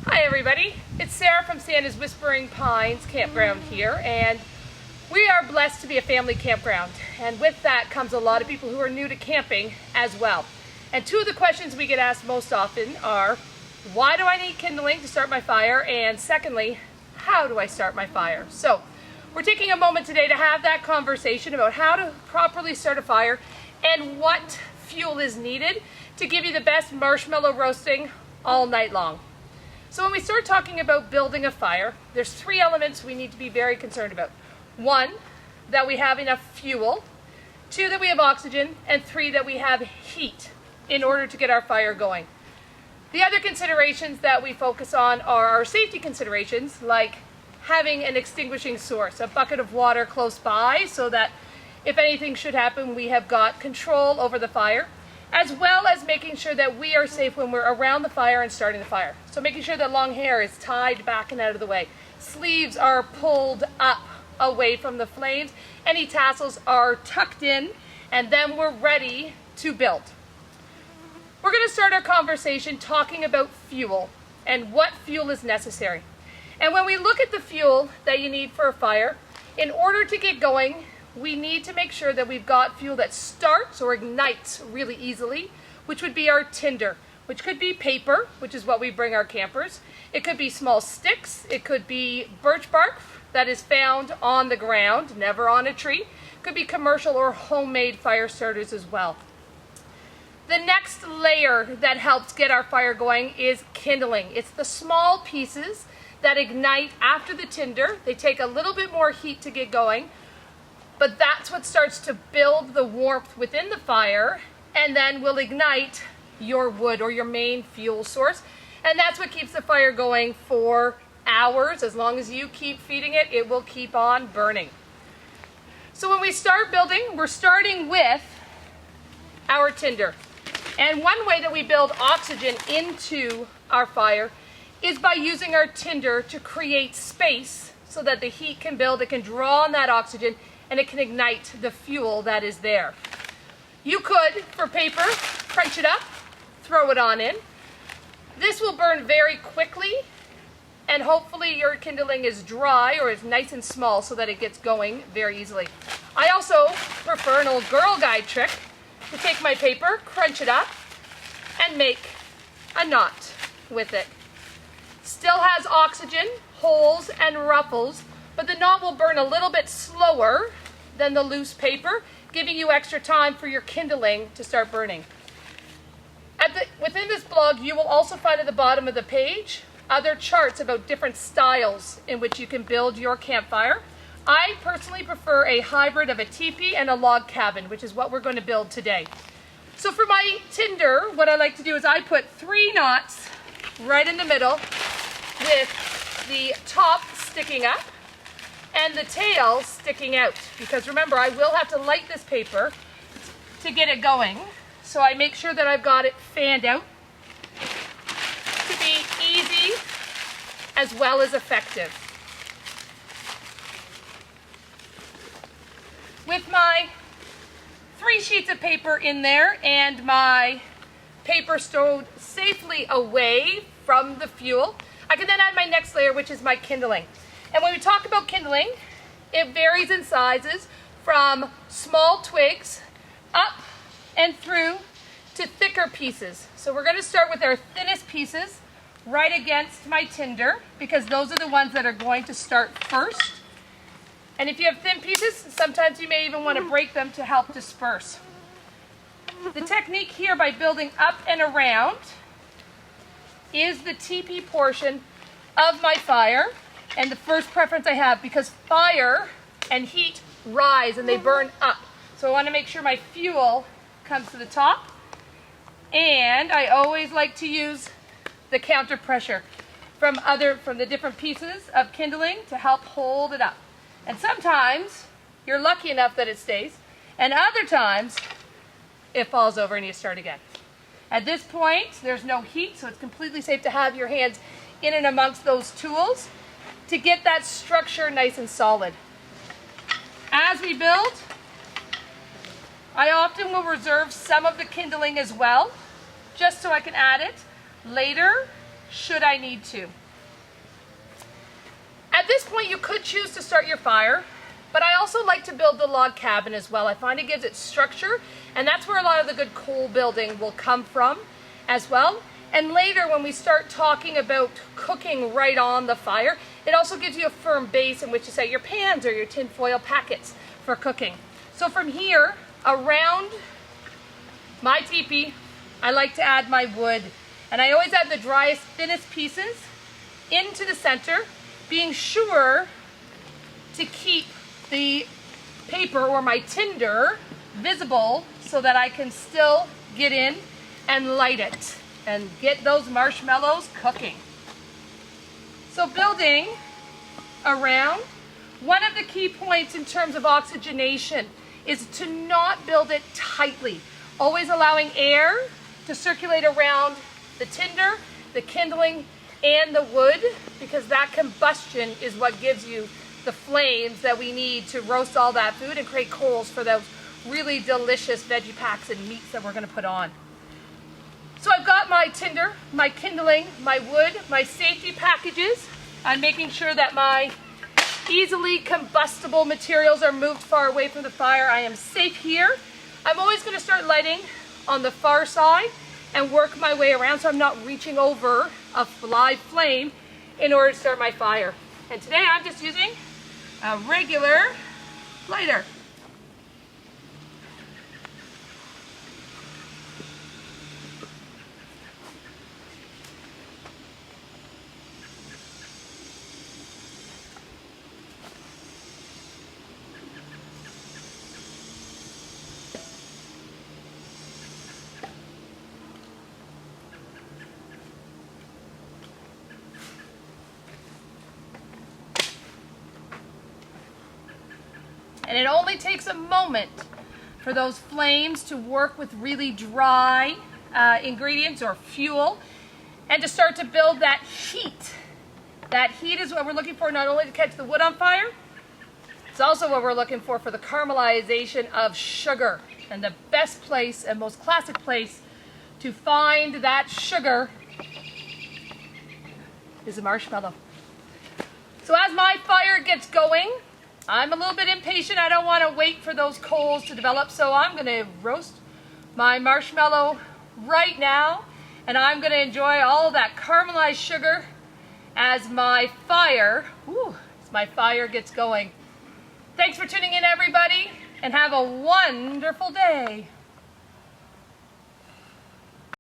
Hi everybody, it's Sarah from Santa's Whispering Pines Campground here, and we are blessed to be a family campground, and with that comes a lot of people who are new to camping as well. And two of the questions we get asked most often are, why do I need kindling to start my fire? And secondly, how do I start my fire? So we're taking a moment today to have that conversation about how to properly start a fire and what fuel is needed to give you the best marshmallow roasting all night long. So when we start talking about building a fire, there's three elements we need to be very concerned about. One, that we have enough fuel. Two, that we have oxygen. And three, that we have heat in order to get our fire going. The other considerations that we focus on are our safety considerations, like having an extinguishing source, a bucket of water close by so that if anything should happen, we have got control over the fire, as well as making sure that we are safe when we're around the fire and starting the fire. So making sure that long hair is tied back and out of the way. Sleeves are pulled up away from the flames. Any tassels are tucked in, and then we're ready to build. We're going to start our conversation talking about fuel and what fuel is necessary. And when we look at the fuel that you need for a fire, in order to get going, we need to make sure that we've got fuel that starts or ignites really easily, which would be our tinder, which could be paper, which is what we bring our campers. It could be small sticks. It could be birch bark that is found on the ground, never on a tree. It could be commercial or homemade fire starters as well. The next layer that helps get our fire going is kindling. It's the small pieces that ignite after the tinder. They take a little bit more heat to get going, but that's what starts to build the warmth within the fire, and then will ignite your wood or your main fuel source. And that's what keeps the fire going for hours. As long as you keep feeding it, it will keep on burning. So when we start building, we're starting with our tinder. And one way that we build oxygen into our fire is by using our tinder to create space so that the heat can build, it can draw on that oxygen, and it can ignite the fuel that is there. You could, for paper, crunch it up, throw it on in. This will burn very quickly, and hopefully your kindling is dry or is nice and small so that it gets going very easily. I also prefer an old Girl Guide trick to take my paper, crunch it up, and make a knot with it. Still has oxygen, holes, and ruffles, but the knot will burn a little bit slower than the loose paper, giving you extra time for your kindling to start burning. Within this blog, you will also find at the bottom of the page other charts about different styles in which you can build your campfire. I personally prefer a hybrid of a teepee and a log cabin, which is what we're going to build today. So for my tinder, what I like to do is I put 3 knots right in the middle with the top sticking up and the tail sticking out, because remember, I will have to light this paper to get it going, so I make sure that I've got it fanned out to be easy as well as effective. With my 3 sheets of paper in there and my paper stowed safely away from the fuel, I can then add my next layer, which is my kindling. And when we talk about kindling, it varies in sizes from small twigs up and through to thicker pieces. So we're going to start with our thinnest pieces right against my tinder, because those are the ones that are going to start first. And if you have thin pieces, sometimes you may even want to break them to help disperse. The technique here by building up and around is the teepee portion of my fire, and the first preference I have, because fire and heat rise and they burn up. So I want to make sure my fuel comes to the top, and I always like to use the counter pressure from the different pieces of kindling to help hold it up. And sometimes you're lucky enough that it stays, and other times it falls over and you start again. At this point, there's no heat, so it's completely safe to have your hands in and amongst those tools to get that structure nice and solid. As we build, I often will reserve some of the kindling as well, just so I can add it later should I need to. At this point, you could choose to start your fire, but I also like to build the log cabin as well. I find it gives it structure, and that's where a lot of the good coal building will come from as well. And later, when we start talking about cooking right on the fire, it also gives you a firm base in which to set your pans or your tin foil packets for cooking. So from here, around my teepee, I like to add my wood. And I always add the driest, thinnest pieces into the center, being sure to keep the paper or my tinder visible so that I can still get in and light it and get those marshmallows cooking. So building around, one of the key points in terms of oxygenation is to not build it tightly, always allowing air to circulate around the tinder, the kindling, and the wood, because that combustion is what gives you the flames that we need to roast all that food and create coals for those really delicious veggie packs and meats that we're going to put on. So I've got my tinder, my kindling, my wood, my safety packages. I'm making sure that my easily combustible materials are moved far away from the fire. I am safe here. I'm always going to start lighting on the far side and work my way around so I'm not reaching over a live flame in order to start my fire. And today I'm just using a regular lighter. And it only takes a moment for those flames to work with really dry ingredients or fuel and to start to build that heat. That heat is what we're looking for, not only to catch the wood on fire, it's also what we're looking for the caramelization of sugar. And the best place and most classic place to find that sugar is a marshmallow. So as my fire gets going, I'm a little bit impatient. I don't want to wait for those coals to develop, so I'm going to roast my marshmallow right now, and I'm going to enjoy all that caramelized sugar as my fire gets going. Thanks for tuning in, everybody, and have a wonderful day.